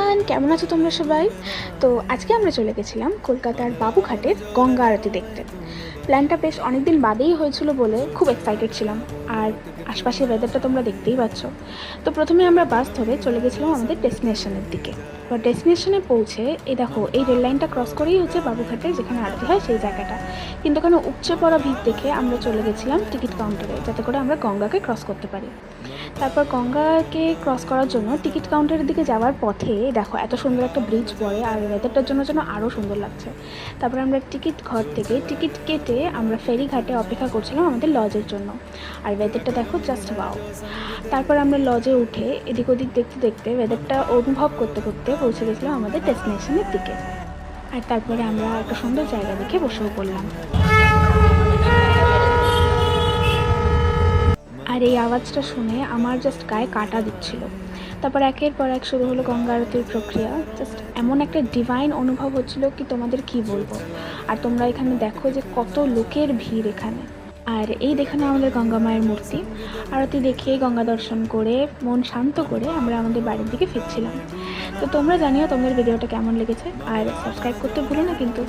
Everyone, কেমন আছো তোমরা সবাই? তো আজকে আমরা চলে গেছিলাম কলকাতার বাবুঘাটের গঙ্গা আরতি দেখতে। প্ল্যানটা বেশ অনেকদিন বাদেই হয়েছিল বলে খুব এক্সাইটেড ছিলাম। আর আশপাশের ওয়েদারটা তোমরা দেখতেই পাচ্ছ। তো প্রথমে আমরা বাস ধরে চলে গেছিলাম আমাদের ডেস্টিনেশনের দিকে। এবার ডেস্টিনেশনে পৌঁছে এই দেখো, এই রেল লাইনটা ক্রস করেই হচ্ছে বাবুঘাটে যেখানে আরতি হয় সেই জায়গাটা। কিন্তু ওখানে উপচে পড়া ভিড় দেখে আমরা চলে গেছিলাম টিকিট কাউন্টারে, যাতে করে আমরা গঙ্গাকে ক্রস করতে পারি। তারপর গঙ্গাকে ক্রস করার জন্য টিকিট কাউন্টারের দিকে যাওয়ার পথে দেখো এত সুন্দর একটা ব্রিজ পড়ে, আর ওয়েদারটার জন্য যেন আরও সুন্দর লাগছে। তারপর আমরা টিকিট ঘর থেকে টিকিট কেটে আমরা ফেরিঘাটে অপেক্ষা করছিলাম আমাদের লজের জন্য। আর ওয়েদারটা দেখো জাস্ট ওয়াও। তারপর আমরা লজে উঠে এদিক ওদিক দেখতে দেখতে ওয়েদারটা অনুভব করতে করতে পৌঁছে গেছিলাম আমাদের ডেস্টিনেশনের দিকে। আর তারপরে আমরা একটা সুন্দর জায়গা দেখে বসেও পড়লাম। আর এই আওয়াজটা শুনে আমার জাস্ট গায়ে কাঁটা দিচ্ছিল। তারপর একের পর এক শুরু হলো গঙ্গা আরতির প্রক্রিয়া। জাস্ট এমন একটা ডিভাইন অনুভব হচ্ছিল কি তোমাদের কি বলবো। আর তোমরা এখানে দেখো যে কত লোকের ভিড় এখানে। আর এই দেখে আমাদের গঙ্গা মায়ের মূর্তি। আরতি দেখে গঙ্গা দর্শন করে মন শান্ত করে আমরা আমাদের বাড়ির দিকে ফিরছিলাম। তো তোমরা জানিও তোমাদের ভিডিওটা কেমন লেগেছে, আর সাবস্ক্রাইব করতে ভুলো না কিন্তু।